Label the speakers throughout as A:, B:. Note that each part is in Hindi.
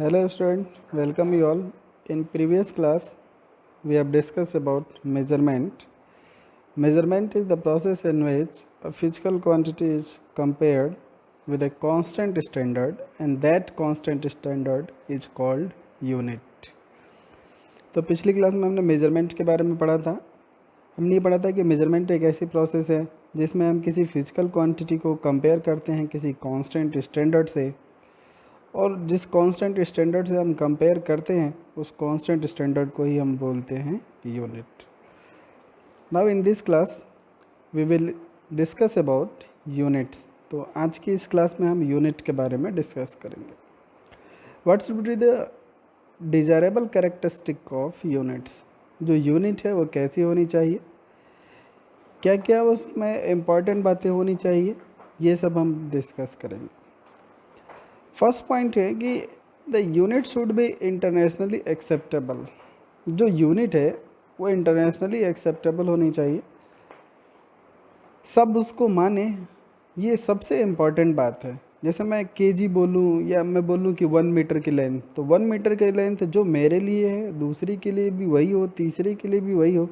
A: Hello student, welcome you all. In previous class, we have discussed about measurement. Measurement is the process in which a physical quantity is compared with a constant standard and that constant standard is called unit. तो पिछली क्लास में हमने मेजरमेंट के बारे में पढ़ा था। हमने ये पढ़ा था कि मेजरमेंट एक ऐसी प्रोसेस है जिसमें हम किसी फिजिकल क्वांटिटी को कंपेयर करते हैं किसी कांस्टेंट स्टैंडर्ड से, और जिस कांस्टेंट स्टैंडर्ड से हम कंपेयर करते हैं उस कांस्टेंट स्टैंडर्ड को ही हम बोलते हैं unit. Now in this class we will discuss about units. तो आज की इस क्लास में हम यूनिट के बारे में डिस्कस करेंगे। What should be the desirable characteristic of units. जो यूनिट है वो कैसी होनी चाहिए, क्या क्या उसमें इम्पॉर्टेंट बातें होनी चाहिए, ये सब हम डिस्कस करेंगे। फर्स्ट पॉइंट है कि the unit should be internationally acceptable. जो यूनिट है वो इंटरनेशनली एक्सेप्टेबल होनी चाहिए, सब उसको माने, ये सबसे इम्पॉर्टेंट बात है। जैसे मैं केजी बोलूँ या मैं बोलूँ कि 1 मीटर की लेंथ, तो 1 मीटर की लेंथ जो मेरे लिए है दूसरी के लिए भी वही हो, तीसरे के लिए भी वही हो।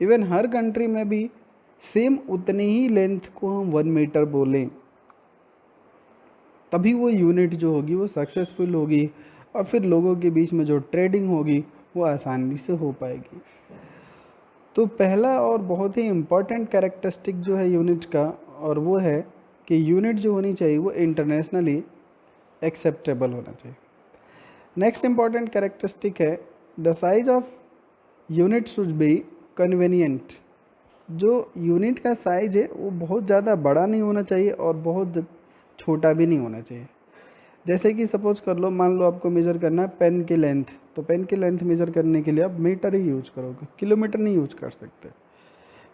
A: इवन हर कंट्री में भी सेम उतनी ही लेंथ को हम 1 मीटर बोलें, तभी वो यूनिट जो होगी वो सक्सेसफुल होगी और फिर लोगों के बीच में जो ट्रेडिंग होगी वो आसानी से हो पाएगी। तो पहला और बहुत ही इम्पॉर्टेंट कैरेक्टरिस्टिक जो है यूनिट का, और वो है कि यूनिट जो होनी चाहिए वो इंटरनेशनली एक्सेप्टेबल होना चाहिए। नेक्स्ट इम्पॉर्टेंट कैरेक्टरिस्टिक है the size of unit should be convenient. जो यूनिट का साइज है वो बहुत ज़्यादा बड़ा नहीं होना चाहिए और बहुत छोटा भी नहीं होना चाहिए। जैसे कि सपोज कर लो, मान लो आपको मेज़र करना है पेन की लेंथ, तो पेन की लेंथ मेज़र करने के लिए आप मीटर ही यूज करोगे, किलोमीटर नहीं यूज कर सकते।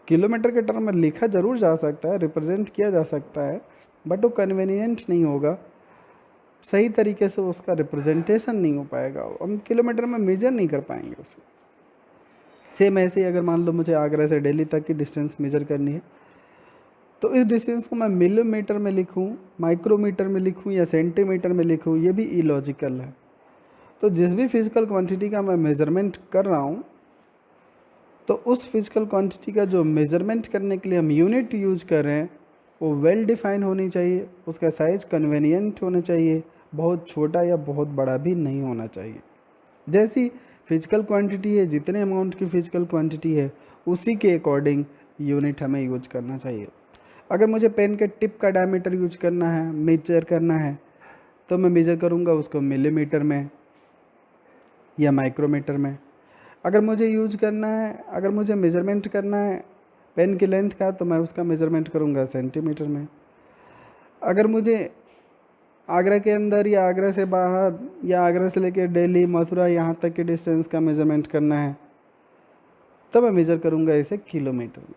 A: किलोमीटर के टर्म में लिखा जरूर जा सकता है, रिप्रेजेंट किया जा सकता है, बट वो कन्वीनियंट नहीं होगा, सही तरीके से उसका रिप्रेजेंटेशन नहीं हो पाएगा, हम किलोमीटर में मेजर नहीं कर पाएंगे उसे। सेम ऐसे ही अगर मान लो मुझे आगरा से दिल्ली तक की डिस्टेंस मेज़र करनी है, तो इस डिस्टेंस को मैं मिलीमीटर में लिखूं, माइक्रोमीटर में लिखूं या सेंटीमीटर में लिखूं, ये भी इलॉजिकल है। तो जिस भी फिजिकल क्वांटिटी का मैं मेज़रमेंट कर रहा हूं, तो उस फिजिकल क्वांटिटी का जो मेज़रमेंट करने के लिए हम यूनिट यूज कर रहे हैं वो वेल डिफाइन होनी चाहिए, उसका साइज़ कन्वीनियंट होना चाहिए, बहुत छोटा या बहुत बड़ा भी नहीं होना चाहिए। जैसी फिजिकल क्वांटिटी है, जितने अमाउंट की फिजिकल क्वांटिटी है उसी के अकॉर्डिंग यूनिट हमें यूज करना चाहिए। अगर मुझे पेन के टिप का डायमीटर यूज करना है, मेजर करना है, तो मैं मेजर करूँगा उसको मिलीमीटर में या माइक्रोमीटर में। अगर मुझे यूज करना है, अगर मुझे मेज़रमेंट करना है पेन की लेंथ का, तो मैं उसका मेज़रमेंट करूँगा सेंटीमीटर में। अगर मुझे आगरा के अंदर या आगरा से बाहर या आगरा से लेकर दिल्ली, मथुरा, यहाँ तक के डिस्टेंस का मेज़रमेंट करना है, तो मैं मेज़र करूँगा इसे किलोमीटर में।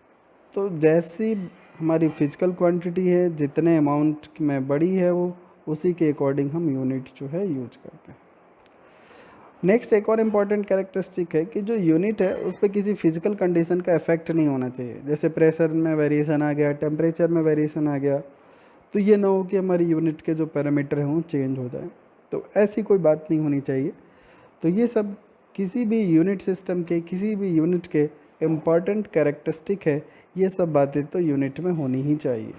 A: तो जैसी हमारी फिजिकल क्वांटिटी है, जितने अमाउंट में बड़ी है वो, उसी के अकॉर्डिंग हम यूनिट जो है यूज करते हैं। नेक्स्ट एक और इम्पॉर्टेंट कैरेक्टरिस्टिक है कि जो यूनिट है उस पर किसी फिजिकल कंडीशन का इफेक्ट नहीं होना चाहिए। जैसे प्रेशर में वेरिएशन आ गया, टेम्परेचर में वेरिएशन आ गया, तो ये ना हो कि हमारी यूनिट के जो पैरामीटर हैं वो चेंज हो जाए, तो ऐसी कोई बात नहीं होनी चाहिए। तो ये सब किसी भी यूनिट सिस्टम के, किसी भी यूनिट के इम्पॉर्टेंट कैरेक्टरिस्टिक है, ये सब बातें तो यूनिट में होनी ही चाहिए।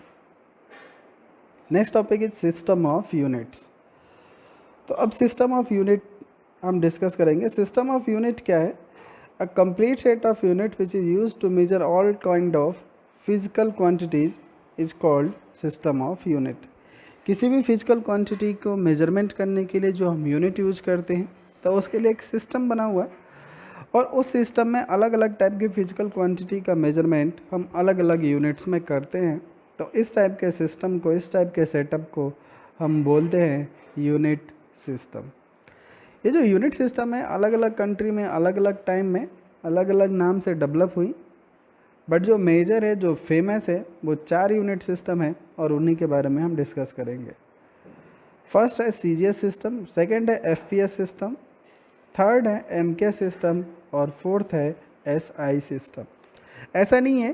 A: Next topic is system of units. तो अब सिस्टम ऑफ यूनिट हम डिस्कस करेंगे। सिस्टम ऑफ यूनिट क्या है? A complete set of unit which is use to measure all kind of physical quantities is called system of unit. किसी भी फिजिकल क्वांटिटी को मेजरमेंट करने के लिए जो हम यूनिट यूज करते हैं, तो उसके लिए एक सिस्टम बना हुआ है, और उस सिस्टम में अलग अलग टाइप की फिजिकल क्वांटिटी का मेजरमेंट हम अलग अलग यूनिट्स में करते हैं। तो इस टाइप के सिस्टम को, इस टाइप के सेटअप को हम बोलते हैं यूनिट सिस्टम। ये जो यूनिट सिस्टम है अलग अलग कंट्री में अलग अलग टाइम में अलग अलग नाम से डेवलप हुई, बट जो मेजर है, जो फेमस है, वो 4 यूनिट सिस्टम है और उन्हीं के बारे में हम डिस्कस करेंगे। फर्स्ट है सीजीएस सिस्टम, सेकंड है एफपीएस सिस्टम, थर्ड है एमके सिस्टम और फोर्थ है एसआई सिस्टम। ऐसा नहीं है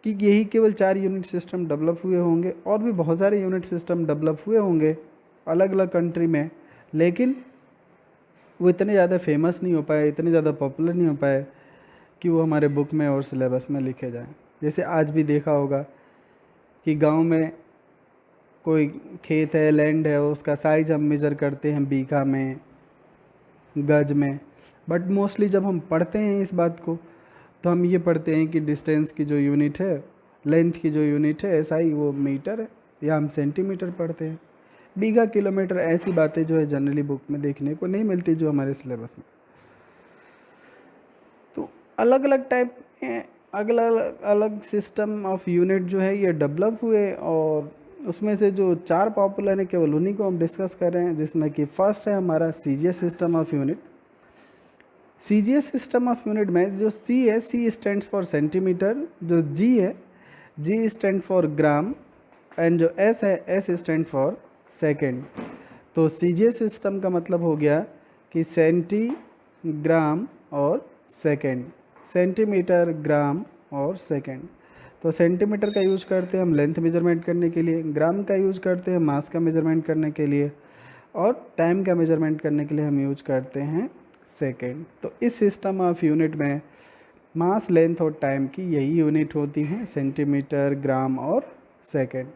A: कि यही केवल 4 यूनिट सिस्टम डेवलप हुए होंगे, और भी बहुत सारे यूनिट सिस्टम डेवलप हुए होंगे अलग अलग कंट्री में, लेकिन वो इतने ज़्यादा फेमस नहीं हो पाए, इतने ज़्यादा पॉपुलर नहीं हो पाए कि वो हमारे बुक में और सिलेबस में लिखे जाएं। जैसे आज भी देखा होगा कि गांव में कोई खेत है, लैंड है, उसका साइज हम मेज़र करते हैं बीघा में, गज में, बट मोस्टली जब हम पढ़ते हैं इस बात को तो हम ये पढ़ते हैं कि डिस्टेंस की जो यूनिट है, लेंथ की जो यूनिट है, ऐसा ही वो मीटर है, या हम सेंटीमीटर पढ़ते हैं। बीघा, किलोमीटर, ऐसी बातें जो है जनरली बुक में देखने को नहीं मिलती जो हमारे सिलेबस में। तो अलग अलग टाइप में अलग अलग सिस्टम ऑफ यूनिट जो है ये डेवलप हुए, और उसमें से जो 4 पॉपुलर है केवल उन्हीं को हम डिस्कस कर रहे हैं, जिसमें कि फर्स्ट है हमारा CGS system of unit. CGS system of unit में जो सी है, सी स्टैंड फॉर सेंटीमीटर, जो जी है, G stand for gram, and जो एस है, एस स्टैंड फॉर सेकेंड। तो सीजीएस सिस्टम का मतलब हो गया कि सेंटीग्राम और सेकेंड, सेंटीमीटर, ग्राम और सेकेंड। तो सेंटीमीटर का यूज करते हैं हम लेंथ मेजरमेंट करने के लिए, ग्राम का यूज करते हैं मास का मेजरमेंट करने के लिए, और टाइम का मेजरमेंट करने के लिए हम यूज करते हैं सेकेंड। तो इस सिस्टम ऑफ यूनिट में मास, लेंथ और टाइम की यही यूनिट होती हैं, सेंटीमीटर, ग्राम और सेकेंड।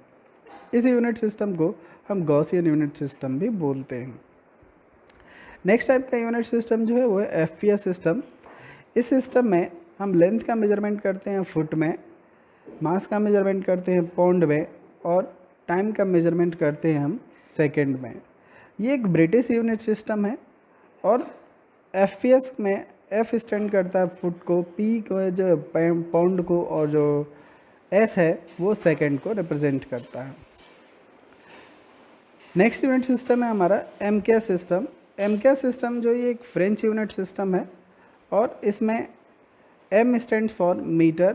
A: इस यूनिट सिस्टम को हम गॉसियन यूनिट सिस्टम भी बोलते हैं। नेक्स्ट टाइप का यूनिट सिस्टम जो है वो है एफपीएस सिस्टम। इस सिस्टम में हम लेंथ का मेजरमेंट करते हैं फुट में, मास का मेजरमेंट करते हैं पाउंड में, और टाइम का मेजरमेंट करते हैं हम सेकंड में। ये एक ब्रिटिश यूनिट सिस्टम है, और एफपीएस में एफ स्टैंड करता है फुट को, पी को है जो पाउंड को, और जो एस है वो सेकंड को रिप्रेजेंट करता है। नेक्स्ट यूनिट सिस्टम है हमारा एमकेएस सिस्टम। एमकेएस सिस्टम जो ये एक फ्रेंच यूनिट सिस्टम है, और इसमें एम स्टैंड फॉर मीटर,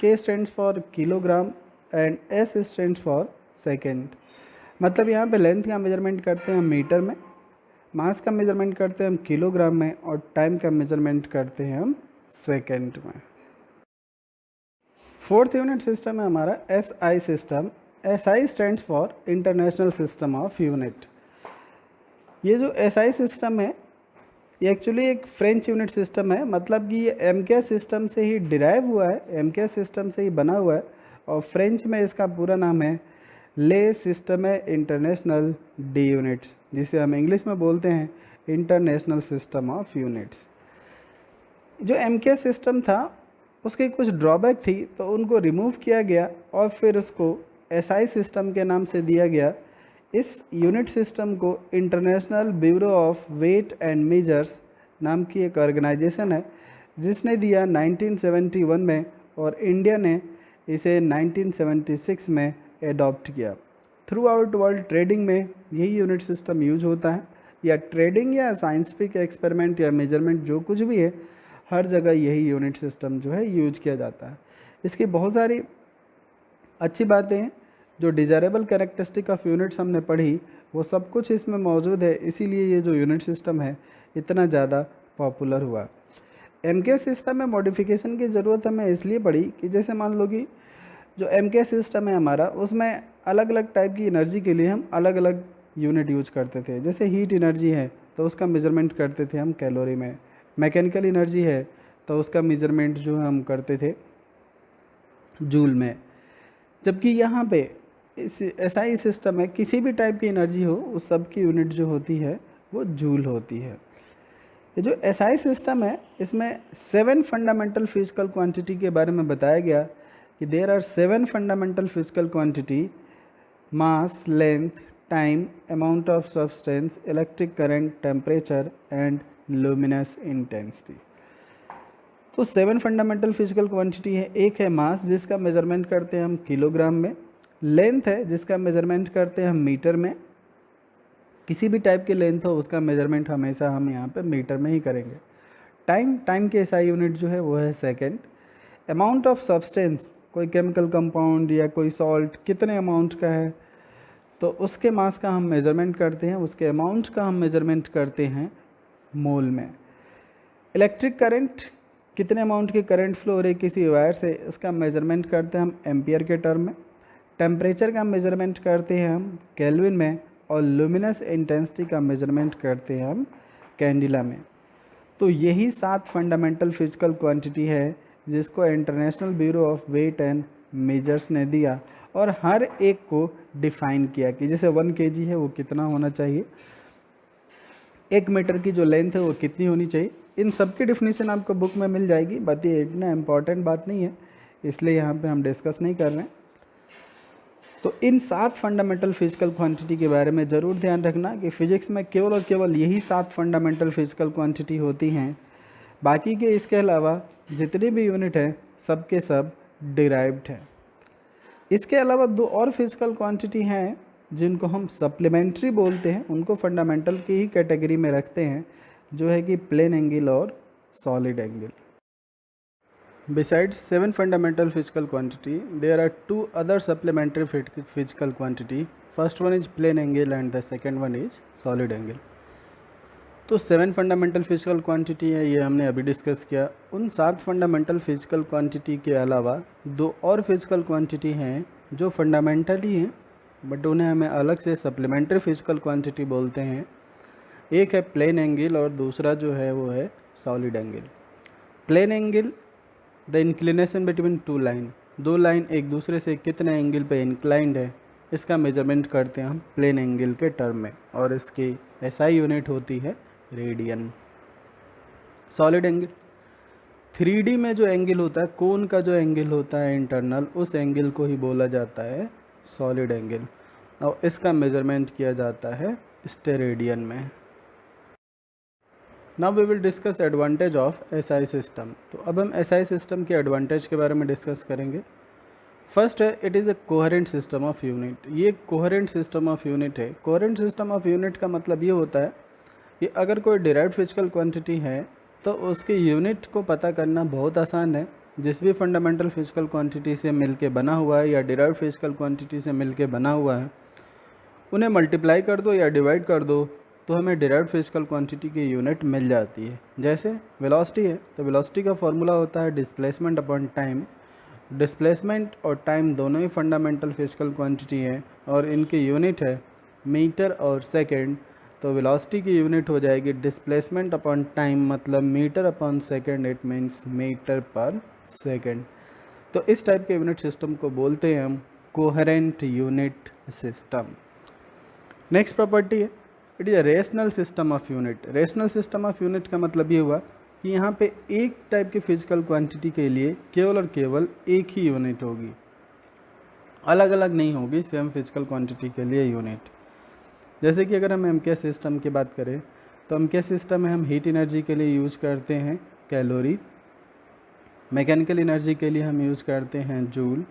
A: के stand for kilogram, and S stand for second. मतलब यहाँ पे लेंथ का मेजरमेंट करते हैं हम मीटर में, मास का मेजरमेंट करते हैं हम किलोग्राम में, और टाइम का मेजरमेंट करते हैं हम सेकेंड में। फोर्थ यूनिट सिस्टम है हमारा SI system. SI stands for international system of unit. ये जो एसआई सिस्टम है ये एक्चुअली एक फ्रेंच यूनिट सिस्टम है, मतलब कि ये एमकेएस सिस्टम से ही डिराइव हुआ है, एमकेएस सिस्टम से ही बना हुआ है, और फ्रेंच में इसका पूरा नाम है ले सिस्टम है इंटरनेशनल डी यूनिट्स, जिसे हम इंग्लिश में बोलते हैं इंटरनेशनल सिस्टम ऑफ यूनिट्स। जो एमकेएस सिस्टम था उसकी कुछ ड्रॉबैक थी, तो उनको रिमूव किया गया और फिर उसको एसआई सिस्टम के नाम से दिया गया। इस यूनिट सिस्टम को International Bureau of Weight and Measures नाम की एक ऑर्गेनाइजेशन है जिसने दिया 1971 में, और इंडिया ने इसे 1976 में एडॉप्ट किया। थ्रू आउट वर्ल्ड ट्रेडिंग में यही यूनिट सिस्टम यूज होता है, या ट्रेडिंग या साइंटिफिक एक्सपेरिमेंट या मेजरमेंट जो कुछ भी है, हर जगह यही यूनिट सिस्टम जो है यूज किया जाता है। इसकी बहुत सारी अच्छी बातें हैं, जो डिज़ायरेबल कैरेक्टरिस्टिक ऑफ यूनिट्स हमने पढ़ी वो सब कुछ इसमें मौजूद है, इसीलिए ये जो यूनिट सिस्टम है इतना ज़्यादा पॉपुलर हुआ। एमके सिस्टम में मॉडिफिकेशन की ज़रूरत हमें इसलिए पड़ी कि जैसे मान लो कि जो एमके सिस्टम है हमारा, उसमें अलग अलग टाइप की एनर्जी के लिए हम अलग अलग यूनिट यूज करते थे। जैसे हीट एनर्जी है तो उसका मेज़रमेंट करते थे हम कैलोरी में, मैकेनिकल एनर्जी है तो उसका मेज़रमेंट जो हम करते थे जूल में। जबकि यहाँ पे इस ऐसा ही सिस्टम है, किसी भी टाइप की एनर्जी हो उस सब की यूनिट जो होती है वो जूल होती है। ये जो एसआई सिस्टम है इसमें 7 फंडामेंटल फिजिकल क्वांटिटी के बारे में बताया गया कि there are 7 fundamental physical quantity: mass, length, time, amount of substance, electric current, temperature and luminous intensity. तो 7 फंडामेंटल फिजिकल क्वांटिटी है। एक है मास जिसका मेजरमेंट करते हैं हम किलोग्राम में, लेंथ है जिसका मेजरमेंट करते हैं हम मीटर में, किसी भी टाइप की लेंथ हो उसका मेजरमेंट हमेशा हम यहाँ पे मीटर में ही करेंगे। टाइम की एसआई यूनिट जो है वो है सेकेंड। अमाउंट ऑफ सब्सटेंस, कोई केमिकल कंपाउंड या कोई सॉल्ट कितने अमाउंट का है तो उसके मास का हम मेजरमेंट करते हैं, उसके अमाउंट का हम मेजरमेंट करते हैं मोल में। इलेक्ट्रिक करंट, कितने अमाउंट की करंट फ्लो हो रही किसी वायर से, इसका मेजरमेंट करते हैं हम एम्पियर के टर्म में। टेम्परेचर का मेजरमेंट करते हैं हम केल्विन में, और लुमिनस इंटेंसिटी का मेजरमेंट करते हैं हम कैंडिला में। तो यही 7 फंडामेंटल फिजिकल क्वांटिटी है जिसको International Bureau of Weight and Measures ने दिया और हर एक को डिफाइन किया कि जैसे 1 kg है वो कितना होना चाहिए, 1 मीटर की जो लेंथ है वो कितनी होनी चाहिए। इन सब की डिफिनीशन आपको बुक में मिल जाएगी, बात ये इतना इम्पॉर्टेंट बात नहीं है इसलिए यहाँ पे हम डिस्कस नहीं कर रहे हैं। तो इन 7 फंडामेंटल फिजिकल क्वांटिटी के बारे में ज़रूर ध्यान रखना कि फिजिक्स में केवल और केवल यही 7 फंडामेंटल फिजिकल क्वांटिटी होती हैं। बाकी के इसके अलावा जितने भी यूनिट हैं सब के सब डिराइव्ड हैं। इसके अलावा 2 और फिजिकल क्वांटिटी हैं जिनको हम सप्लीमेंट्री बोलते हैं, उनको फंडामेंटल की ही कैटेगरी में रखते हैं, जो है कि प्लेन एंगल और solid angle. Besides 7 fundamental physical quantity, there are 2 other supplementary physical quantity. First one is plane angle and the second one is solid angle. तो 7 फंडामेंटल फिजिकल क्वांटिटी है ये हमने अभी डिस्कस किया। उन 7 फंडामेंटल फिजिकल क्वांटिटी के अलावा 2 और फिजिकल क्वांटिटी हैं जो फंडामेंटली हैं बट उन्हें हमें अलग से सप्लीमेंट्री फिजिकल क्वांटिटी बोलते हैं। एक है प्लेन एंगल और दूसरा जो है वो है solid angle. Plane angle the inclination between 2 line, 2 line एक दूसरे से कितने एंगल पे इंक्लाइंड है इसका मेजरमेंट करते हैं हम प्लेन एंगल के टर्म में और इसकी SI यूनिट होती है रेडियन। सॉलिड एंगल 3D में जो एंगल होता है, कोन का जो एंगल होता है इंटरनल, उस एंगल को ही बोला जाता है सॉलिड एंगल और इसका मेजरमेंट किया जाता है स्टेरेडियन में। Now we will discuss advantage of SI system. तो अब हम SI सिस्टम के एडवांटेज के बारे में डिस्कस करेंगे। फर्स्ट है it is a coherent system of unit. ये कोहेरेंट सिस्टम ऑफ यूनिट है। कोहेरेंट सिस्टम ऑफ यूनिट का मतलब ये होता है कि अगर कोई डिराइव्ड फिजिकल क्वांटिटी है तो उसके यूनिट को पता करना बहुत आसान है। जिस भी फंडामेंटल फिजिकल क्वांटिटी से मिलके बना हुआ है या डिराइव्ड फिजिकल क्वांटिटी से मिलके बना हुआ है, उन्हें मल्टीप्लाई कर दो या डिवाइड कर दो तो हमें डिराइव्ड फिजिकल क्वांटिटी की यूनिट मिल जाती है। जैसे वेलोसिटी है तो वेलोसिटी का फॉर्मूला होता है डिस्प्लेसमेंट अपॉन टाइम। डिस्प्लेसमेंट और टाइम दोनों ही फंडामेंटल फिजिकल क्वांटिटी हैं और इनकी यूनिट है मीटर और सेकंड। तो वेलोसिटी की यूनिट हो जाएगी डिस्प्लेसमेंट अपॉन टाइम, मतलब metre upon second, it means metre per second. तो इस टाइप के यूनिट सिस्टम को बोलते हैं हम coherent unit system. Next property है it is a rational system of unit. Rational system of unit का मतलब ये हुआ कि यहाँ पे एक टाइप की फिजिकल क्वांटिटी के लिए केवल और केवल एक ही यूनिट होगी, अलग अलग नहीं होगी सेम फिजिकल क्वांटिटी के लिए यूनिट। जैसे कि अगर हम MK सिस्टम की बात करें तो MK सिस्टम में हम हीट एनर्जी के लिए यूज करते हैं कैलोरी, मैकेनिकल एनर्जी के लिए हम यूज करते हैं जूल,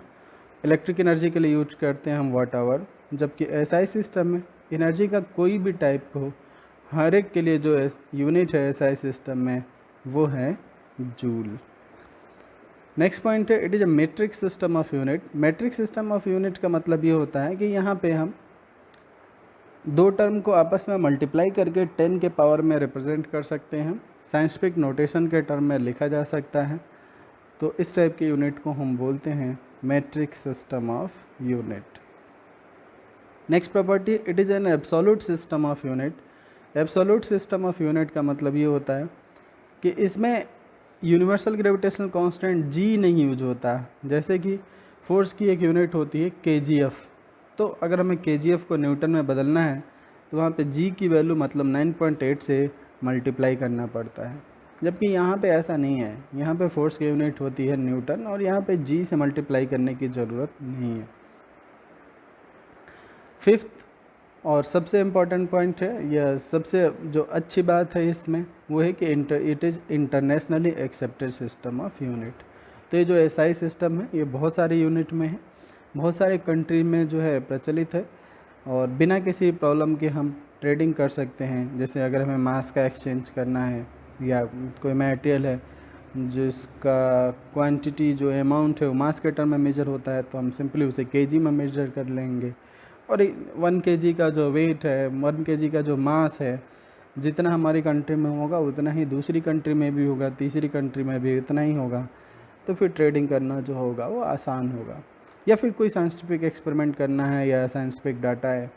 A: इलेक्ट्रिक एनर्जी के लिए यूज करते हैं हम वाट आवर। जबकि SI सिस्टम में एनर्जी का कोई भी टाइप हो, हर एक के लिए जो यूनिट है SI सिस्टम में वो है जूल। नेक्स्ट पॉइंट है it is a metric system of unit. Metric system of unit का मतलब ये होता है कि यहाँ पे हम 2 टर्म को आपस में मल्टीप्लाई करके 10 के पावर में रिप्रेजेंट कर सकते हैं, साइंटिफिक नोटेशन के टर्म में लिखा जा सकता है। तो इस टाइप के यूनिट को हम बोलते हैं metric system of unit. Next property it is an absolute system of unit. Absolute system of unit का मतलब ये होता है कि इसमें यूनिवर्सल ग्रेविटेशनल कांस्टेंट G नहीं यूज होता। जैसे कि फोर्स की एक यूनिट होती है kgf, तो अगर हमें kgf को न्यूटन में बदलना है तो वहाँ पे G की वैल्यू मतलब 9.8 से मल्टीप्लाई करना पड़ता है। जबकि यहाँ पे ऐसा नहीं है, यहाँ पे फोर्स की यूनिट होती है न्यूटन और यहाँ पे G से मल्टीप्लाई करने की ज़रूरत नहीं है। फिफ्थ और सबसे इम्पॉर्टेंट पॉइंट है, यह सबसे जो अच्छी बात है इसमें वो है कि it is internationally accepted system of unit. तो ये जो SI सिस्टम है ये बहुत सारे यूनिट में है, बहुत सारे कंट्री में जो है प्रचलित है और बिना किसी प्रॉब्लम के हम ट्रेडिंग कर सकते हैं। जैसे अगर हमें मास का एक्सचेंज करना है या कोई मटेरियल है जिसका क्वांटिटी जो अमाउंट है वो मास के टर्म में मेजर होता है तो हम सिंपली उसे kg में मेजर कर लेंगे। और 1 kg का जो वेट है, 1 kg का जो मास है, जितना हमारी कंट्री में होगा उतना ही दूसरी कंट्री में भी होगा, तीसरी कंट्री में भी उतना ही होगा। तो फिर ट्रेडिंग करना जो होगा वो आसान होगा। या फिर कोई साइंटिफिक एक्सपेरिमेंट करना है या साइंटिफिक डाटा है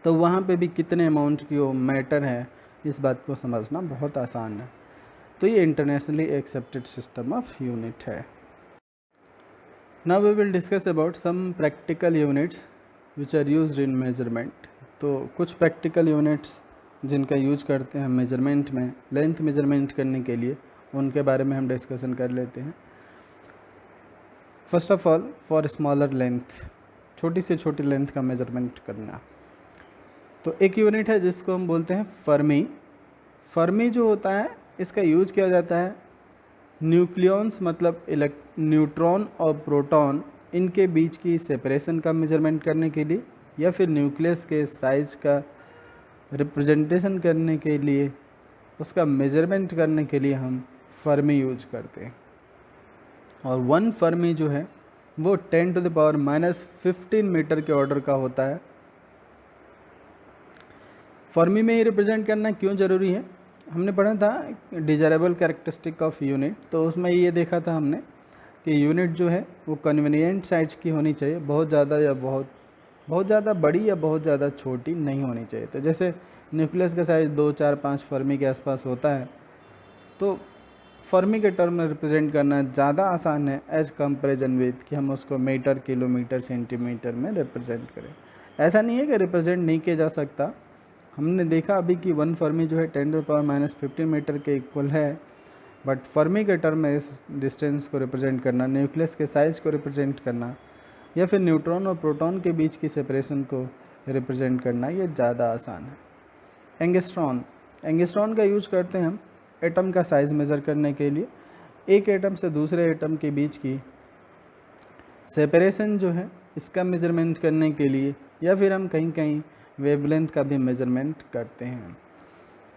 A: तो वहाँ पे भी कितने अमाउंट की वो मैटर है इस बात को समझना बहुत आसान है। तो ये internationally accepted system of unit है। Now we will discuss about some practical units which are used in measurement. तो कुछ प्रैक्टिकल यूनिट्स जिनका यूज करते हैं मेजरमेंट में, लेंथ मेजरमेंट करने के लिए, उनके बारे में हम डिस्कशन कर लेते हैं। First of all, for smaller length, छोटी से छोटी लेंथ का मेजरमेंट करना। तो एक यूनिट है जिसको हम बोलते हैं फर्मी। फर्मी जो होता है इसका यूज किया जाता है न्यूक्लियॉन्स मतलब न्यूट्रॉन और प्रोटॉन, इनके बीच की सेपरेशन का मेजरमेंट करने के लिए, या फिर न्यूक्लियस के साइज का रिप्रेजेंटेशन करने के लिए, उसका मेजरमेंट करने के लिए हम फर्मी यूज करते हैं। और 1 फर्मी जो है वो 10⁻⁻15 मीटर के ऑर्डर का होता है। फर्मी में ही रिप्रेजेंट करना क्यों ज़रूरी है? हमने पढ़ा था डिजायरेबल कैरेक्टरिस्टिक ऑफ यूनिट, तो उसमें ये देखा था हमने कि यूनिट जो है वो कन्वीनियंट साइज की होनी चाहिए, बहुत ज़्यादा या बहुत ज़्यादा बड़ी या बहुत ज़्यादा छोटी नहीं होनी चाहिए। तो जैसे न्यूक्लियस का साइज़ 2, 4, 5 फर्मी के आसपास होता है, तो फर्मी के टर्म में रिप्रेजेंट करना ज़्यादा आसान है एज कंपेरिजन विथ कि हम उसको मीटर, किलोमीटर, सेंटीमीटर में रिप्रेजेंट करें। ऐसा नहीं है कि रिप्रेजेंट नहीं किया जा सकता। हमने देखा अभी कि 1 फर्मी जो है 10⁻⁻15 मीटर के इक्वल है, बट फर्मी के टर्म में इस डिस्टेंस को रिप्रेजेंट करना, न्यूक्लियस के साइज़ को रिप्रेजेंट करना, या फिर न्यूट्रॉन और प्रोटॉन के बीच की सेपरेशन को रिप्रेजेंट करना, ये ज़्यादा आसान है। एंगस्ट्रॉन का यूज करते हैं हम एटम का साइज़ मेज़र करने के लिए, एक एटम से दूसरे एटम के बीच की सेपरेशन जो है इसका मेजरमेंट करने के लिए, या फिर हम कहीं कहीं वेवलेंथ का भी मेजरमेंट करते हैं।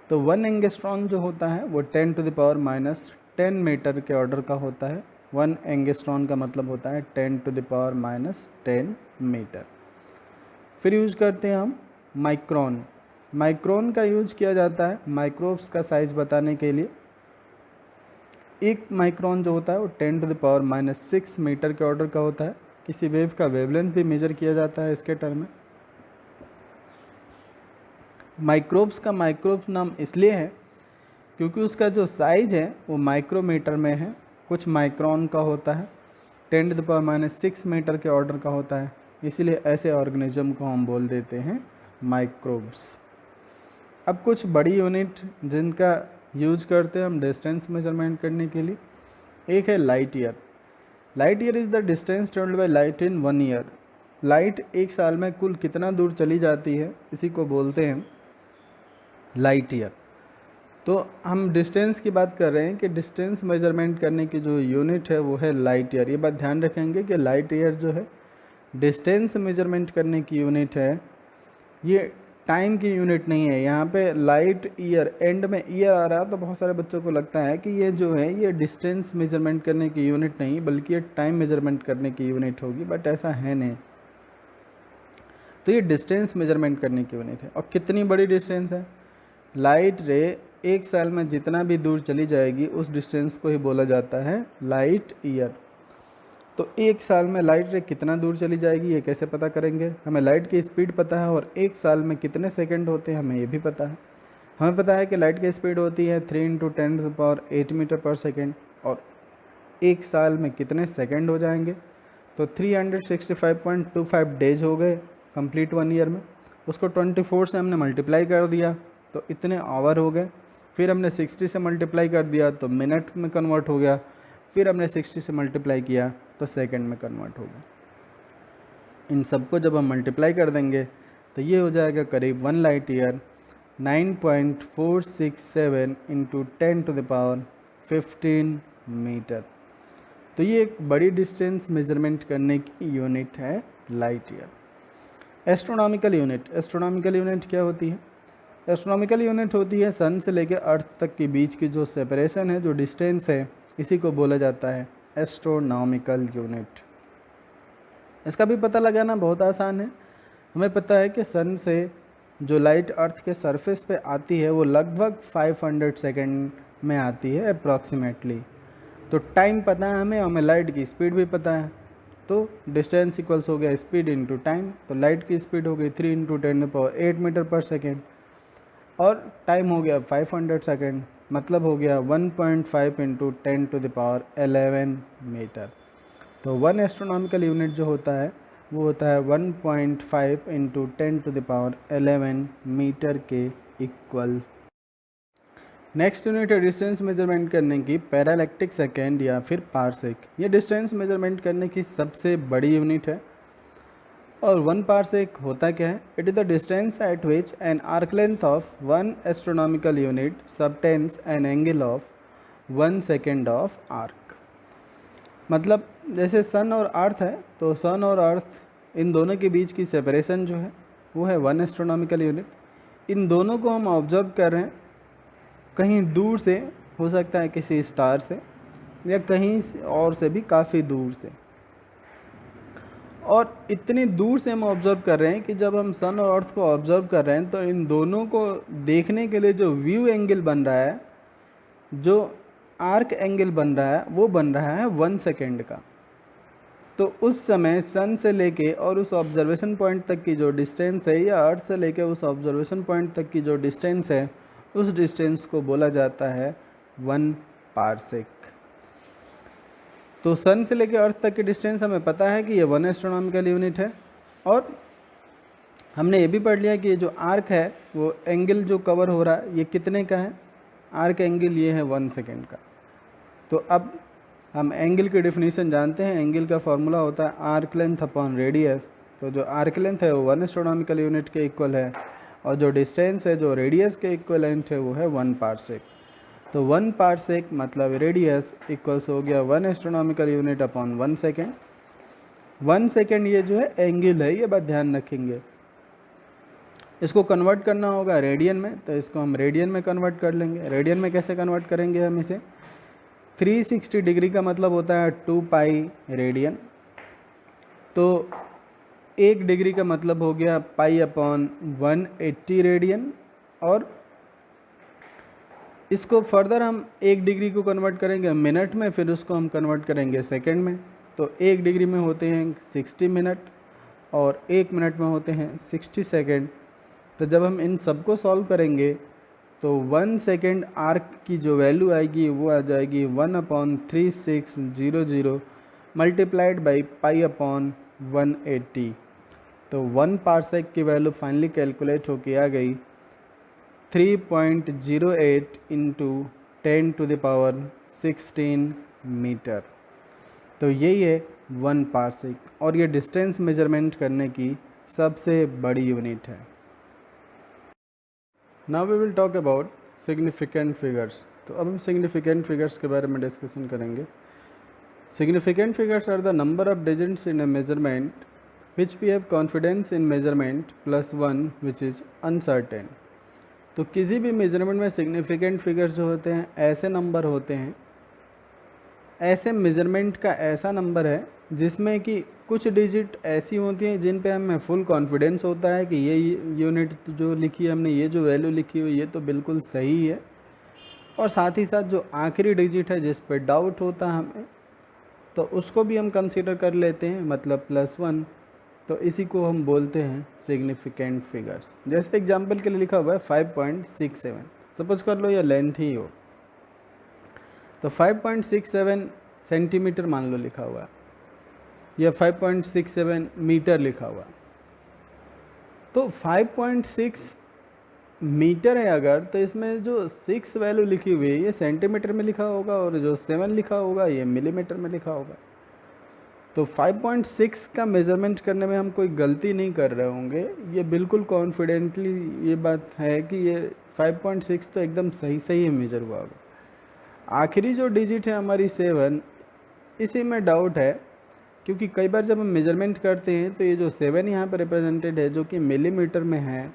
A: तो 1 एंगस्ट्रॉन जो होता है वो 10⁻⁻10 मीटर के ऑर्डर का होता है। 1 एंगस्ट्रॉन का मतलब होता है 10⁻⁻10 मीटर। फिर यूज करते हैं हम माइक्रोन। माइक्रोन का यूज किया जाता है माइक्रोब्स का साइज़ बताने के लिए। एक माइक्रोन जो होता है वो 10⁻⁻6 मीटर के ऑर्डर का होता है। किसी वेव का वेवलेंथ भी मेजर किया जाता है इसके टर्म में। माइक्रोब्स का माइक्रोब नाम इसलिए है क्योंकि उसका जो साइज़ है वो माइक्रोमीटर में है, कुछ माइक्रोन का होता है, 10⁻⁻6 मीटर के ऑर्डर का होता है, इसीलिए ऐसे ऑर्गेनिज्म को हम बोल देते हैं माइक्रोब्स। अब कुछ बड़ी यूनिट जिनका यूज करते हैं हम डिस्टेंस मेजरमेंट करने के लिए, एक है light year. Light year is the distance travelled by light in 1 year. Light एक साल में कुल कितना दूर चली जाती है, इसी को बोलते हैं लाइट ईयर। तो हम डिस्टेंस की बात कर रहे हैं कि डिस्टेंस मेजरमेंट करने की जो यूनिट है वो है लाइट ईयर। ये बात ध्यान रखेंगे कि लाइट ईयर जो है डिस्टेंस मेजरमेंट करने की यूनिट है, ये टाइम की यूनिट नहीं है। यहाँ पे लाइट ईयर, एंड में ईयर आ रहा है तो बहुत सारे बच्चों को लगता है कि ये जो है ये डिस्टेंस मेजरमेंट करने की यूनिट नहीं बल्कि ये टाइम मेजरमेंट करने की यूनिट होगी, बट ऐसा है नहीं। तो ये डिस्टेंस मेजरमेंट करने की यूनिट है। और कितनी बड़ी डिस्टेंस है? लाइट रे एक साल में जितना भी दूर चली जाएगी उस डिस्टेंस को ही बोला जाता है लाइट ईयर। तो एक साल में लाइट रे कितना दूर चली जाएगी ये कैसे पता करेंगे? हमें लाइट की स्पीड पता है और एक साल में कितने सेकंड होते हैं हमें ये भी पता है। हमें पता है कि लाइट की स्पीड होती है 3 × 10⁸ मीटर पर सेकेंड, और एक साल में कितने सेकंड हो जाएंगे? तो 365.25 डेज हो गए कंप्लीट 1 ईयर में। उसको 24 से हमने मल्टीप्लाई कर दिया तो इतने आवर हो गए। फिर हमने 60 से मल्टीप्लाई कर दिया तो मिनट में कन्वर्ट हो गया। फिर हमने 60 से मल्टीप्लाई किया तो सेकंड में कन्वर्ट हो गया। इन सबको जब हम मल्टीप्लाई कर देंगे तो ये हो जाएगा करीब 1 लाइट ईयर 9.467 × 10⁻15 मीटर। तो ये एक बड़ी डिस्टेंस मेजरमेंट करने की यूनिट है light year. Astronomical unit. Astronomical unit क्या होती है? एस्ट्रोनॉमिकल यूनिट होती है सन से लेकर अर्थ तक के बीच की जो सेपरेशन है, जो डिस्टेंस है, इसी को बोला जाता है एस्ट्रोनॉमिकल यूनिट। इसका भी पता लगाना बहुत आसान है। हमें पता है कि सन से जो लाइट अर्थ के सरफेस पे आती है वो लगभग 500 सेकेंड में आती है अप्रॉक्सीमेटली। तो टाइम पता है हमें लाइट की स्पीड भी पता है। तो डिस्टेंस इक्वल्स हो गया स्पीड इंटू टाइम। तो लाइट की स्पीड हो गई 3 × 10⁸ मीटर पर सेकेंड। और टाइम हो गया 500 सेकेंड, मतलब हो गया 1.5 इंटू 10⁻11 मीटर। तो 1 एस्ट्रोनॉमिकल यूनिट जो होता है वो होता है 1.5 इंटू 10⁻11 मीटर के इक्वल। नेक्स्ट यूनिट है डिस्टेंस मेजरमेंट करने की पैरालैक्टिक सेकेंड या फिर पारसेक। ये डिस्टेंस मेजरमेंट करने की सबसे बड़ी यूनिट है। और 1 पारसेक होता क्या है? It is the distance eight which an arc length of 1 astronomical unit subtends an angle of 1 second of arc. मतलब जैसे सन और अर्थ है, तो सन और अर्थ इन दोनों के बीच की सेपरेशन जो है वो है 1 एस्ट्रोनॉमिकल यूनिट। इन दोनों को हम ऑब्जर्व कर रहे हैं कहीं दूर से, हो सकता है किसी स्टार से या कहीं और से भी काफ़ी दूर से। और इतनी दूर से हम ऑब्ज़र्व कर रहे हैं कि जब हम सन और अर्थ को ऑब्ज़र्व कर रहे हैं तो इन दोनों को देखने के लिए जो व्यू एंगल बन रहा है, जो आर्क एंगल बन रहा है, वो बन रहा है 1 सेकेंड का। तो उस समय सन से लेके और उस ऑब्जर्वेशन पॉइंट तक की जो डिस्टेंस है, या अर्थ से लेके उस ऑब्जर्वेशन पॉइंट तक की जो डिस्टेंस है, उस डिस्टेंस को बोला जाता है 1 पारसेक। तो सन से लेकर अर्थ तक की डिस्टेंस हमें पता है कि ये 1 एस्ट्रोनॉमिकल यूनिट है। और हमने ये भी पढ़ लिया कि ये जो आर्क है वो एंगल जो कवर हो रहा है ये कितने का है? आर्क एंगल ये है 1 सेकेंड का। तो अब हम एंगल की डेफिनेशन जानते हैं। एंगल का फॉर्मूला होता है आर्क लेंथ अपॉन रेडियस। तो जो आर्क लेंथ है वो 1 एस्ट्रोनॉमिकल यूनिट के इक्वल है, और जो डिस्टेंस है जो रेडियस के इक्वलेंट है वो है 1 पारसेक। तो 1 पारसेक मतलब रेडियस इक्वल्स हो गया 1 astronomical unit upon 1 second. 1 second ये जो है एंगल है, ये बात ध्यान रखेंगे। इसको कन्वर्ट करना होगा रेडियन में, तो इसको हम रेडियन में कन्वर्ट कर लेंगे। रेडियन में कैसे कन्वर्ट करेंगे हम इसे? 360 डिग्री का मतलब होता है 2 पाई रेडियन। तो 1 डिग्री का मतलब हो गया पाई अपॉन 180 रेडियन। और इसको फर्दर हम 1 डिग्री को कन्वर्ट करेंगे मिनट में, फिर उसको हम कन्वर्ट करेंगे सेकंड में। तो 1 डिग्री में होते हैं 60 मिनट और 1 मिनट में होते हैं 60 सेकंड। तो जब हम इन सबको सॉल्व करेंगे तो 1 सेकेंड आर्क की जो वैल्यू आएगी वो आ जाएगी 1/3600 मल्टीप्लाइड बाई पाई अपॉन 180। तो 1 पारसेक की वैल्यू फाइनली कैलकुलेट होके आ गई 3.08 इंटू 10⁻16 मीटर। तो यही है 1 पारसेक, और ये डिस्टेंस मेजरमेंट करने की सबसे बड़ी यूनिट है। Now we will talk about significant figures. तो अब हम सिग्निफिकेंट फिगर्स के बारे में डिस्कशन करेंगे। Significant figures are the number of digits in a measurement which we have confidence in measurement +1 which is uncertain. तो किसी भी मेजरमेंट में सिग्निफिकेंट फिगर्स जो होते हैं ऐसे नंबर होते हैं, ऐसे मेजरमेंट का ऐसा नंबर है जिसमें कि कुछ डिजिट ऐसी होती हैं जिन पे हमें फुल कॉन्फिडेंस होता है कि ये यूनिट जो लिखी है हमने, ये जो वैल्यू लिखी हुई ये तो बिल्कुल सही है। और साथ ही साथ जो आखिरी डिजिट है जिस पे डाउट होता है हमें, तो उसको भी हम कंसीडर कर लेते हैं, मतलब +1। तो इसी को हम बोलते हैं सिग्निफिकेंट फिगर्स। जैसे एग्जांपल के लिए लिखा हुआ है 5.67, सपोज कर लो ये लेंथ ही हो, तो 5.67 सेंटीमीटर मान लो लिखा हुआ है, या 5.67 मीटर लिखा हुआ। तो 5.6 मीटर है अगर, तो इसमें जो 6 वैल्यू लिखी हुई है ये सेंटीमीटर में लिखा होगा, और जो 7 लिखा होगा ये मिलीमीटर में लिखा होगा। तो 5.6 का मेज़रमेंट करने में हम कोई गलती नहीं कर रहे होंगे, ये बिल्कुल कॉन्फिडेंटली ये बात है कि ये 5.6 तो एकदम सही मेज़र हुआ होगा। आखिरी जो डिजिट है हमारी 7, इसी में डाउट है, क्योंकि कई बार जब हम मेजरमेंट करते हैं तो ये जो 7 यहाँ पर रिप्रेजेंटेड है जो कि मिलीमीटर में है,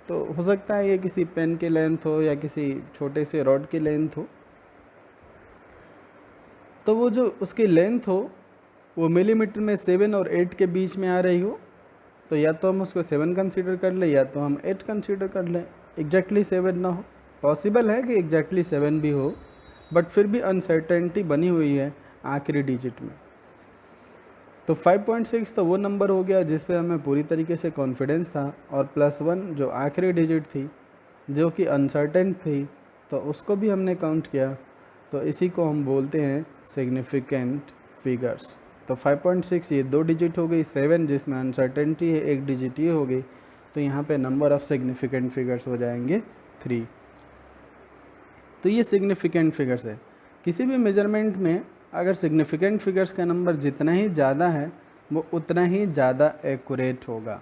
A: तो हो सकता है ये किसी पेन की लेंथ हो या किसी छोटे से रॉड की लेंथ हो। तो वो जो उसकी लेंथ हो वो मिलीमीटर में 7 और 8 के बीच में आ रही हो, तो या तो हम उसको 7 कंसीडर कर लें या तो हम 8 कंसीडर कर लें। एग्जैक्टली 7 ना हो, पॉसिबल है कि एग्जैक्टली 7 भी हो, बट फिर भी अनसर्टेनिटी बनी हुई है आखिरी डिजिट में। तो 5.6 तो वो नंबर हो गया जिस पे हमें पूरी तरीके से कॉन्फिडेंस था, और +1 जो आखिरी डिजिट थी जो कि अनसर्टेन थी, तो उसको भी हमने काउंट किया, तो इसी को हम बोलते हैं सिग्निफिकेंट फिगर्स। तो 5.6 ये 2 डिजिट हो गई, 7 जिसमें अनसर्टेनिटी है 1 डिजिट ये हो गई, तो यहाँ पे नंबर ऑफ सिग्निफिकेंट फिगर्स हो जाएंगे 3। तो ये सिग्निफिकेंट फिगर्स है। किसी भी मेजरमेंट में अगर सिग्निफिकेंट फिगर्स का नंबर जितना ही ज़्यादा है वो उतना ही ज़्यादा एक्यूरेट होगा।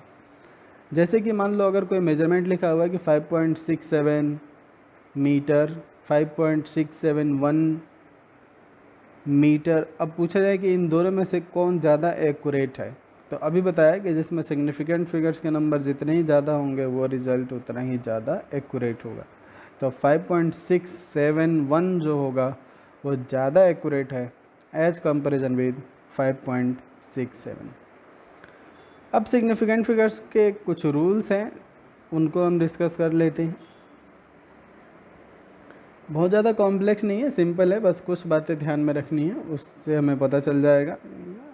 A: जैसे कि मान लो अगर कोई मेजरमेंट लिखा हुआ है कि 5.67 मीटर, 5.671 मीटर, अब पूछा जाए कि इन दोनों में से कौन ज़्यादा एक्यूरेट है, तो अभी बताया कि जिसमें सिग्निफिकेंट फिगर्स के नंबर जितने ही ज़्यादा होंगे वो रिज़ल्ट उतना ही ज़्यादा एक्यूरेट होगा। तो 5.671 जो होगा वो ज़्यादा एक्यूरेट है एज कंपेरिजन विद 5.67। अब सिग्निफिकेंट फिगर्स के कुछ रूल्स हैं, उनको हम डिस्कस कर लेते हैं। बहुत ज़्यादा कॉम्प्लेक्स नहीं है, सिंपल है, बस कुछ बातें ध्यान में रखनी है, उससे हमें पता चल जाएगा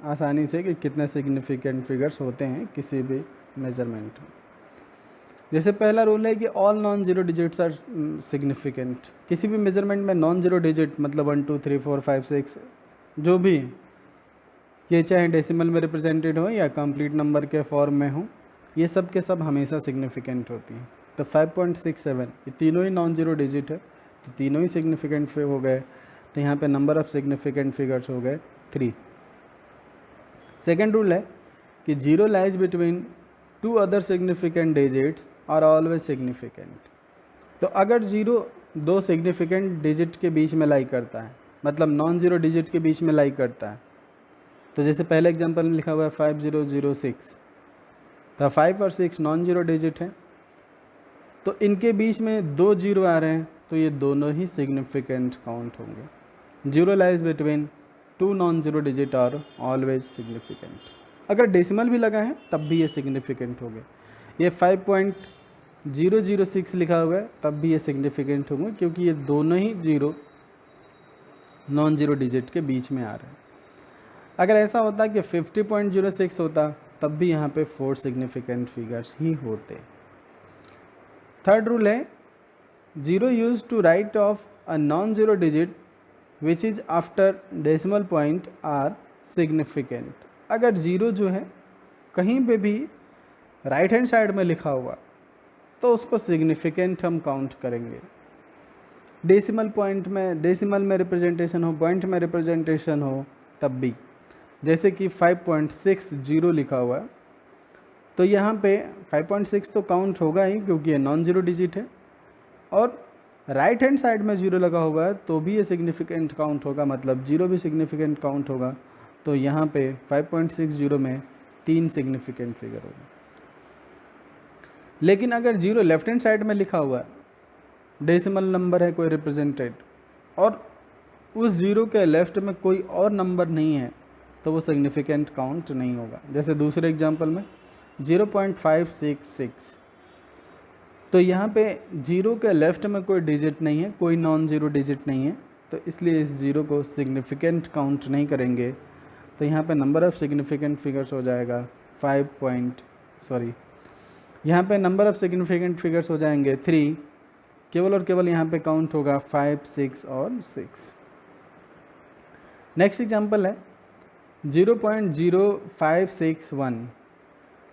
A: आसानी से कि कितने सिग्निफिकेंट फिगर्स होते हैं किसी भी मेजरमेंट में। जैसे पहला रूल है कि all non zero digits are significant. किसी भी मेजरमेंट में नॉन जीरो डिजिट मतलब 1 2 3 4 5 6 जो भी, ये चाहे डेसिमल में रिप्रेजेंटेड हो या कंप्लीट नंबर के फॉर्म में हो, ये सब के सब हमेशा सिग्निफिकेंट होती हैं। तो 5.67 ये तीनों ही नॉन जीरो डिजिट है, तो तीनों ही सिग्निफिकेंट हो गए, तो यहाँ पे नंबर ऑफ सिग्निफिकेंट फिगर्स हो गए 3। सेकेंड रूल है कि zero lies between 2 other significant digits are always significant. तो अगर जीरो 2 सिग्निफिकेंट डिजिट के बीच में लाई करता है, मतलब नॉन जीरो डिजिट के बीच में लाई करता है, तो जैसे पहले एग्जांपल में लिखा हुआ है 5006, तो 5 और 6 नॉन जीरो डिजिट है, तो इनके बीच में 2 जीरो आ रहे हैं, तो ये दोनों ही सिग्निफिकेंट काउंट होंगे। Zero lies between 2 non zero digit are always significant. अगर डेसिमल भी लगा है तब भी ये सिग्निफिकेंट हो गए। ये 5.006 लिखा हुआ है तब भी ये सिग्निफिकेंट होंगे, क्योंकि ये दोनों ही जीरो नॉन जीरो डिजिट के बीच में आ रहे हैं। अगर ऐसा होता कि 50.06 होता तब भी यहाँ पे 4 सिग्निफिकेंट फिगर्स ही होते। थर्ड रूल है zero use to right of a non zero digit which is after decimal point are significant. अगर जीरो जो है कहीं पे भी राइट हैंड साइड में लिखा हुआ तो उसको सिग्निफिकेंट हम काउंट करेंगे। डेसिमल पॉइंट में, डेसिमल में रिप्रेजेंटेशन हो, पॉइंट में रिप्रेजेंटेशन हो तब भी, जैसे कि 5.60 लिखा हुआ है, तो यहाँ पे 5.6 तो काउंट होगा ही क्योंकि ये नॉन जीरो डिजिट है, और राइट हैंड साइड में जीरो लगा हुआ है तो भी ये सिग्निफिकेंट काउंट होगा, मतलब जीरो भी सिग्निफिकेंट काउंट होगा। तो यहाँ पे 5.60 में 3 सिग्निफिकेंट फिगर होगा। लेकिन अगर जीरो लेफ्ट हैंड साइड में लिखा हुआ है, डेसिमल नंबर है कोई रिप्रेजेंटेड, और उस जीरो के लेफ्ट में कोई और नंबर नहीं है, तो वो सिग्निफिकेंट काउंट नहीं होगा। जैसे दूसरे एग्जांपल में 0.566, तो यहाँ पे जीरो के लेफ्ट में कोई डिजिट नहीं है, कोई नॉन जीरो डिजिट नहीं है, तो इसलिए इस जीरो को सिग्निफिकेंट काउंट नहीं करेंगे। तो यहाँ पे नंबर ऑफ सिग्निफिकेंट फिगर्स हो जाएगा यहाँ पे नंबर ऑफ सिग्निफिकेंट फिगर्स हो जाएंगे 3, केवल और केवल यहाँ पे काउंट होगा 5, 6 और 6। नेक्स्ट एग्जांपल है 0.0561।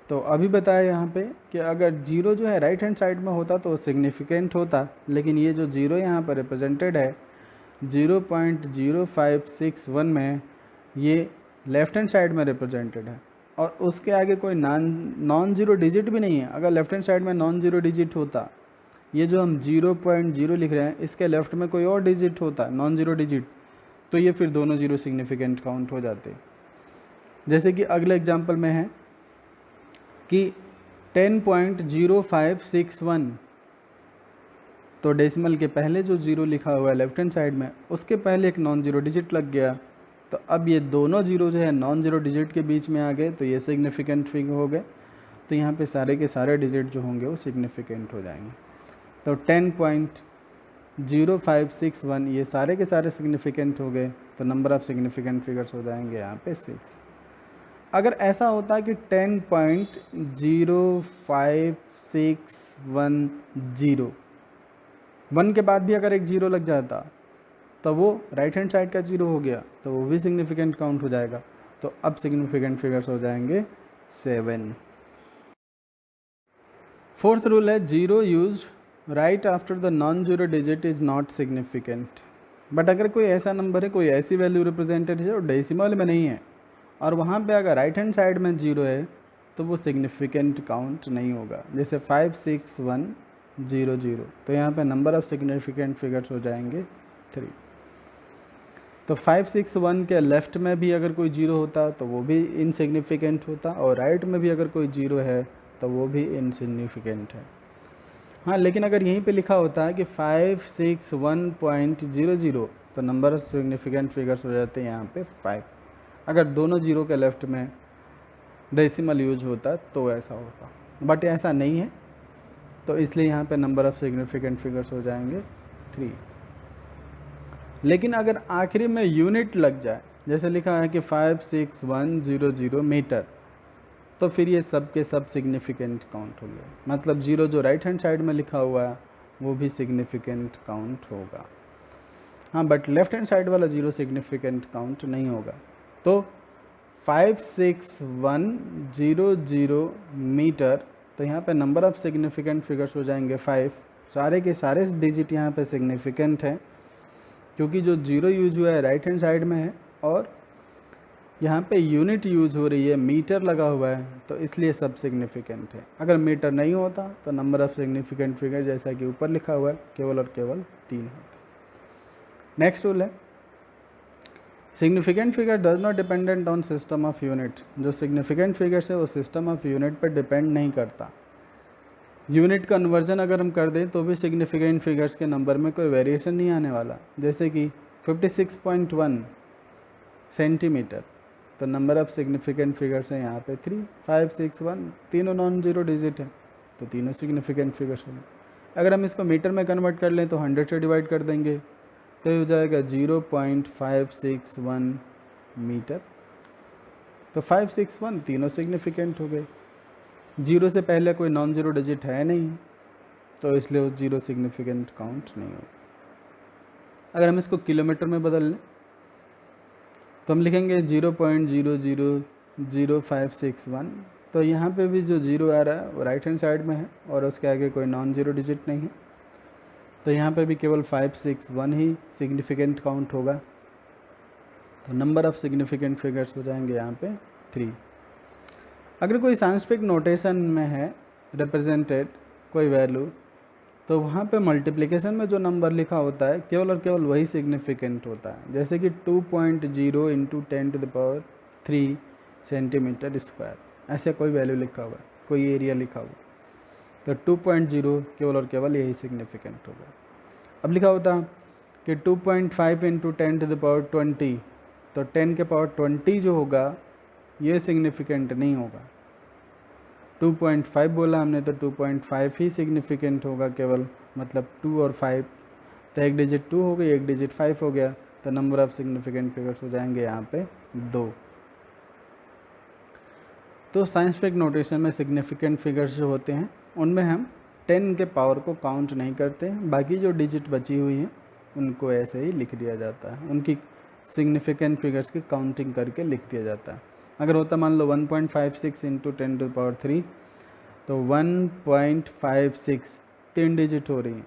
A: तो अभी बताया यहाँ पे कि अगर जीरो जो है राइट हैंड साइड में होता तो सिग्निफिकेंट होता, लेकिन ये जो जीरो यहाँ पर रिप्रेजेंटेड है 0.0561 में, ये लेफ्ट हैंड साइड में रिप्रेजेंटेड है, और उसके आगे कोई नॉन जीरो डिजिट भी नहीं है। अगर लेफ्ट हैंड साइड में नॉन जीरो डिजिट होता, ये जो हम 0.0 लिख रहे हैं इसके लेफ्ट में कोई और डिजिट होता नॉन जीरो डिजिट, तो ये फिर दोनों जीरो सिग्निफिकेंट काउंट हो जाते। जैसे कि अगले एग्जांपल में है कि 10.0561, तो डेसिमल के पहले जो जीरो लिखा हुआ है लेफ्ट हैंड साइड में, उसके पहले एक नॉन जीरो डिजिट लग गया, तो अब ये दोनों जीरो जो है नॉन जीरो डिजिट के बीच में आ गए, तो ये सिग्निफिकेंट फिगर हो गए। तो यहाँ पे सारे के सारे डिजिट जो होंगे वो सिग्निफिकेंट हो जाएंगे। तो 10.0561 ये सारे के सारे सिग्निफिकेंट हो गए, तो नंबर ऑफ सिग्निफिकेंट फिगर्स हो जाएंगे यहाँ पे 6। अगर ऐसा होता कि 10.05610, 1 के बाद भी अगर एक जीरो लग जाता तो वो राइट हैंड साइड का जीरो हो गया, तो वो भी सिग्निफिकेंट काउंट हो जाएगा। तो अब सिग्निफिकेंट फिगर्स हो जाएंगे 7। फोर्थ रूल है zero use right after the non zero digit is not significant. But अगर कोई ऐसा नंबर है, कोई ऐसी वैल्यू रिप्रेजेंटेड है और डेसिमल में नहीं है और वहाँ पे अगर राइट हैंड साइड में जीरो है तो वो सिग्निफिकेंट काउंट नहीं होगा। जैसे 56100, तो यहाँ पे नंबर ऑफ सिग्निफिकेंट फिगर्स हो जाएंगे 3। तो 561 के लेफ़्ट में भी अगर कोई जीरो होता तो वो भी इनसिग्निफिकेंट होता, और राइट में भी अगर कोई जीरो है तो वो भी इनसिग्निफिकेंट है। हाँ, लेकिन अगर यहीं पे लिखा होता है कि 561.00, तो नंबर ऑफ सिग्निफिकेंट फिगर्स हो जाते हैं यहाँ पे 5। अगर दोनों जीरो के लेफ़्ट में डेसिमल यूज होता तो ऐसा होता, बट ऐसा नहीं है, तो इसलिए यहाँ पे नंबर ऑफ सिग्निफिकेंट फिगर्स हो जाएंगे 3। लेकिन अगर आखिरी में यूनिट लग जाए, जैसे लिखा है कि 56100 मीटर, तो फिर ये सब के सब सिग्निफिकेंट काउंट होंगे। मतलब जीरो जो राइट हैंड साइड में लिखा हुआ है वो भी सिग्निफिकेंट काउंट होगा। हाँ, बट लेफ्ट हैंड साइड वाला जीरो सिग्निफिकेंट काउंट नहीं होगा। तो 56100 मीटर, तो यहाँ पे नंबर ऑफ सिग्निफिकेंट फिगर्स हो जाएंगे 5। सारे के सारे डिजिट यहाँ पे सिग्निफिकेंट हैं, क्योंकि जो जीरो यूज हुआ है राइट हैंड साइड में है और यहाँ पे यूनिट यूज हो रही है, मीटर लगा हुआ है, तो इसलिए सब सिग्निफिकेंट है। अगर मीटर नहीं होता तो नंबर ऑफ सिग्निफिकेंट फिगर जैसा कि ऊपर लिखा हुआ है केवल और केवल 3 होता। नेक्स्ट रूल है significant figure does not dependent on system of unit. जो सिग्निफिकेंट फिगर्स है वो सिस्टम ऑफ यूनिट पर डिपेंड नहीं करता। यूनिट कन्वर्जन अगर हम कर दें तो भी सिग्निफिकेंट फिगर्स के नंबर में कोई वेरिएशन नहीं आने वाला। जैसे कि 56.1 सेंटीमीटर, तो नंबर ऑफ सिग्निफिकेंट फिगर्स हैं यहाँ पे 3, 5, 6, 1, तीनों नॉन जीरो डिजिट हैं, तो तीनों सिग्निफिकेंट फिगर्स होंगे। अगर हम इसको मीटर में कन्वर्ट कर लें तो 100 से डिवाइड कर देंगे तो हो जाएगा 0.561 मीटर। तो 561 तीनों सिग्निफिकेंट हो गए। जीरो से पहले कोई नॉन जीरो डिजिट है नहीं, तो इसलिए वो जीरो सिग्निफिकेंट काउंट नहीं होगा। अगर हम इसको किलोमीटर में बदल लें तो हम लिखेंगे 0.000561। तो यहाँ पे भी जो जीरो आ रहा है वो राइट हैंड साइड में है और उसके आगे कोई नॉन जीरो डिजिट नहीं है, तो यहाँ पे भी केवल 561 ही सिग्निफिकेंट काउंट होगा। तो नंबर ऑफ सिग्निफिकेंट फिगर्स हो जाएंगे यहाँ पे 3। अगर कोई साइंटिफिक नोटेशन में है रिप्रेजेंटेड कोई वैल्यू, तो वहाँ पे मल्टीप्लिकेशन में जो नंबर लिखा होता है केवल और केवल वही सिग्निफिकेंट होता है। जैसे कि 2.0 × 10⁻³ सेंटीमीटर स्क्वायर, ऐसे कोई वैल्यू लिखा हुआ है, कोई एरिया लिखा हुआ, तो 2.0 केवल और केवल यही सिग्निफिकेंट होगा। अब लिखा होता कि 2.5 × 10⁻20, तो 10 के पावर 20 जो होगा ये सिग्निफिकेंट नहीं होगा। 2.5 बोला हमने तो 2.5 ही सिग्निफिकेंट होगा केवल, मतलब 2 और 5, तो एक डिजिट 2 हो गई, एक डिजिट 5 हो गया, तो नंबर ऑफ सिग्निफिकेंट फिगर्स हो जाएंगे यहाँ पे 2। तो साइंटिफिक नोटेशन में सिग्निफिकेंट फिगर्स जो होते हैं उनमें हम 10 के पावर को काउंट नहीं करते, बाकी जो डिजिट बची हुई हैं उनको ऐसे ही लिख दिया जाता है, उनकी सिग्निफिकेंट फिगर्स की काउंटिंग करके लिख दिया जाता है। अगर होता मान लो 1.56 × 10⁻³ तो 1.56 3 डिजिट हो रही हैं,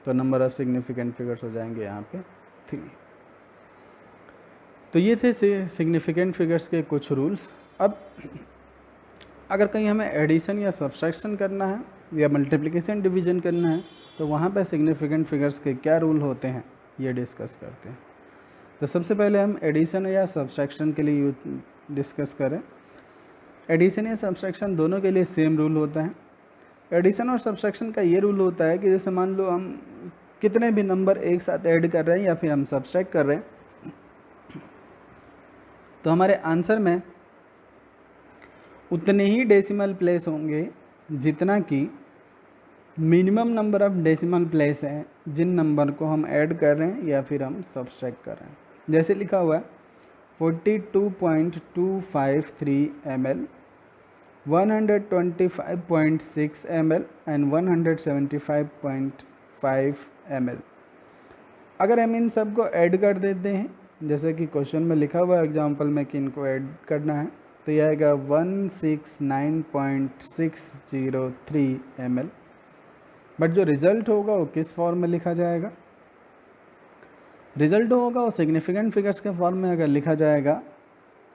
A: तो नंबर ऑफ सिग्निफिकेंट फिगर्स हो जाएंगे यहाँ पे 3। तो ये थे सिग्निफिकेंट फिगर्स के कुछ रूल्स। अब अगर कहीं हमें एडिशन या सब्सट्रैक्शन करना है या मल्टीप्लिकेशन डिवीजन करना है तो वहाँ पे सिग्निफिकेंट फिगर्स के क्या रूल होते हैं ये डिस्कस करते हैं। तो सबसे पहले हम एडिशन या सब्सट्रैक्शन के लिए डिस्कस करें। एडिशन या सब्सट्रैक्शन दोनों के लिए सेम रूल होता है। एडिशन और सब्सट्रैक्शन का ये रूल होता है कि जैसे मान लो हम कितने भी नंबर एक साथ ऐड कर रहे हैं या फिर हम सब्सट्रैक्ट कर रहे हैं, तो हमारे आंसर में उतने ही डेसिमल प्लेस होंगे जितना कि minimum number of decimal place हैं जिन नंबर को हम ऐड कर रहे हैं या फिर हम सब्सट्रैक्ट कर रहे हैं। जैसे लिखा हुआ है 42.253 ml, 125.6 ml एंड 175.5 ml। अगर हम इन सब को ऐड कर देते हैं, जैसे कि क्वेश्चन में लिखा हुआ है एग्जाम्पल में कि इनको ऐड करना है, तो यह आएगा 169.603 ml। बट जो रिज़ल्ट होगा वो किस फॉर्म में लिखा जाएगा? रिज़ल्ट होगा वो सिग्निफिकेंट फिगर्स के फॉर्म में अगर लिखा जाएगा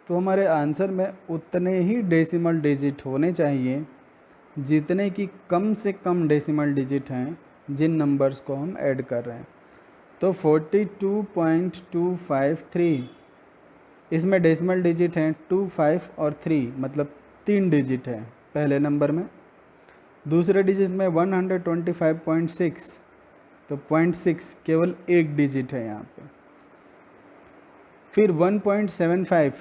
A: तो हमारे आंसर में उतने ही डेसिमल डिजिट होने चाहिए जितने की कम से कम डेसिमल डिजिट हैं जिन नंबर्स को हम ऐड कर रहे हैं। तो 42.253 इसमें डेसिमल डिजिट हैं 2, 5 और 3, मतलब 3 डिजिट हैं पहले नंबर में। दूसरे डिजिट में 125.6, तो 0.6 केवल एक डिजिट है यहाँ पे। फिर 1.75,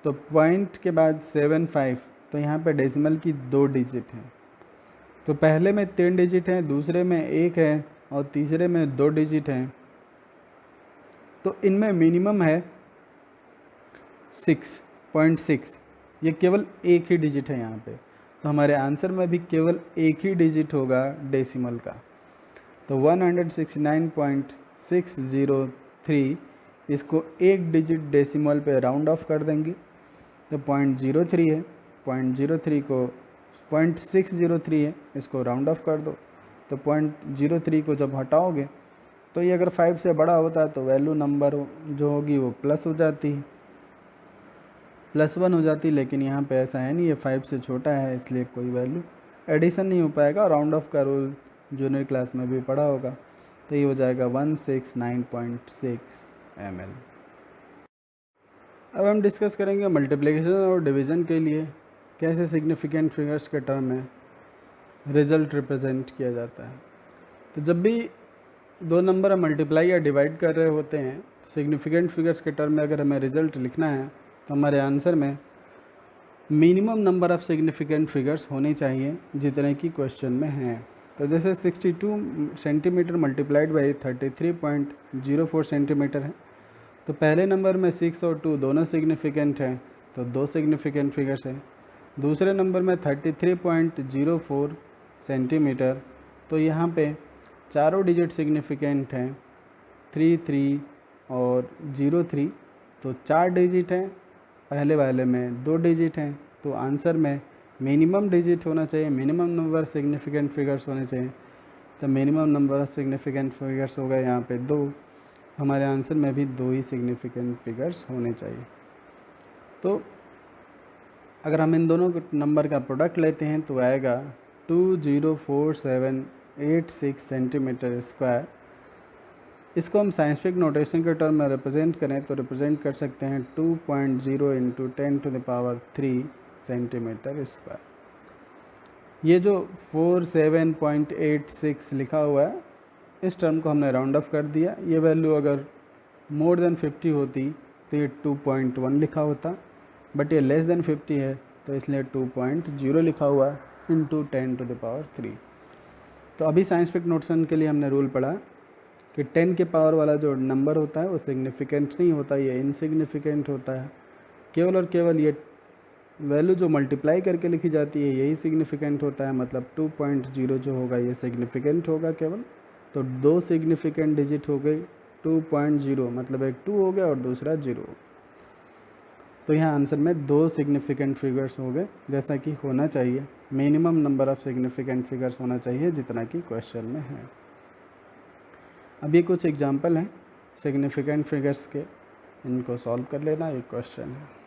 A: तो पॉइंट के बाद 75, तो यहाँ पे डेसिमल की 2 डिजिट हैं। तो पहले में 3 डिजिट हैं, दूसरे में 1 है और तीसरे में 2 डिजिट हैं। तो इनमें मिनिमम है 6.6, ये केवल एक ही डिजिट है यहाँ पे। तो हमारे आंसर में भी केवल एक ही डिजिट होगा डेसिमल का। तो 169.603 इसको एक डिजिट डेसिमल पे राउंड ऑफ कर देंगे तो 0.03 है। 0.03 को 0.603 है, इसको राउंड ऑफ कर दो तो 0.03 को जब हटाओगे तो ये अगर 5 से बड़ा होता है तो वैल्यू नंबर जो होगी वो प्लस हो जाती है, +1 हो जाती। लेकिन यहाँ पे ऐसा है नहीं, ये 5 से छोटा है इसलिए कोई वैल्यू एडिशन नहीं हो पाएगा। राउंड ऑफ का रूल जूनियर क्लास में भी पढ़ा होगा। तो ये हो जाएगा 169.6 ml। अब हम डिस्कस करेंगे मल्टीप्लिकेशन और डिवीज़न के लिए कैसे सिग्निफिकेंट फिगर्स के टर्म में रिज़ल्ट रिप्रेजेंट किया जाता है। तो जब भी दो नंबर हम मल्टीप्लाई या डिवाइड कर रहे होते हैं, सिग्निफिकेंट फिगर्स के टर्म में अगर हमें रिज़ल्ट लिखना है तो हमारे आंसर में minimum number of significant figures होने चाहिए जितने की क्वेश्चन में हैं। तो जैसे 62 सेंटीमीटर मल्टीप्लाइड बाई 33.04 सेंटीमीटर है, तो पहले नंबर में 6 और 2 दोनों सिग्निफिकेंट हैं, तो 2 सिग्निफिकेंट फिगर्स हैं। दूसरे नंबर में 33.04 सेंटीमीटर, तो यहाँ पे चारों डिजिट सिग्निफिकेंट हैं, 3, 3 और 03, तो 4 डिजिट हैं। पहले वाले में 2 डिजिट हैं, तो आंसर में मिनिमम डिजिट होना चाहिए, मिनिमम नंबर सिग्निफिकेंट फिगर्स होने चाहिए। तो minimum number of significant figures हो गए यहाँ पे 2, हमारे आंसर में भी 2 ही सिग्निफिकेंट फिगर्स होने चाहिए। तो अगर हम इन दोनों नंबर का प्रोडक्ट लेते हैं तो आएगा 204,786 सेंटीमीटर स्क्वायर। इसको हम साइंटिफिक नोटेशन के टर्म में रिप्रेजेंट करें तो रिप्रेजेंट कर सकते हैं 2.0 × 10⁻³ सेंटीमीटर स्क्वायर। ये जो 47.86 लिखा हुआ है, इस टर्म को हमने राउंड ऑफ कर दिया। ये वैल्यू अगर मोर देन 50 होती तो ये 2.1 लिखा होता, बट ये लेस देन 50 है तो इसलिए 2.0 लिखा हुआ है × 10⁻³। तो अभी साइंटिफिक नोटेशन के लिए हमने रूल पढ़ा कि 10 के पावर वाला जो नंबर होता है वो सिग्निफिकेंट नहीं होता, ये इनसिग्निफिकेंट होता है। केवल और केवल ये वैल्यू जो मल्टीप्लाई करके लिखी जाती है यही सिग्निफिकेंट होता है, मतलब 2.0 जो होगा ये सिग्निफिकेंट होगा केवल। तो 2 सिग्निफिकेंट डिजिट हो गई 2.0, मतलब एक 2 हो गया और दूसरा 0। तो यहाँ आंसर में 2 सिग्निफिकेंट फिगर्स हो गए, जैसा कि होना चाहिए। Minimum number of significant figures होना चाहिए जितना कि क्वेश्चन में है। अब ये कुछ एग्जांपल हैं सिग्निफिकेंट फिगर्स के, इनको सॉल्व कर लेना। एक क्वेश्चन है।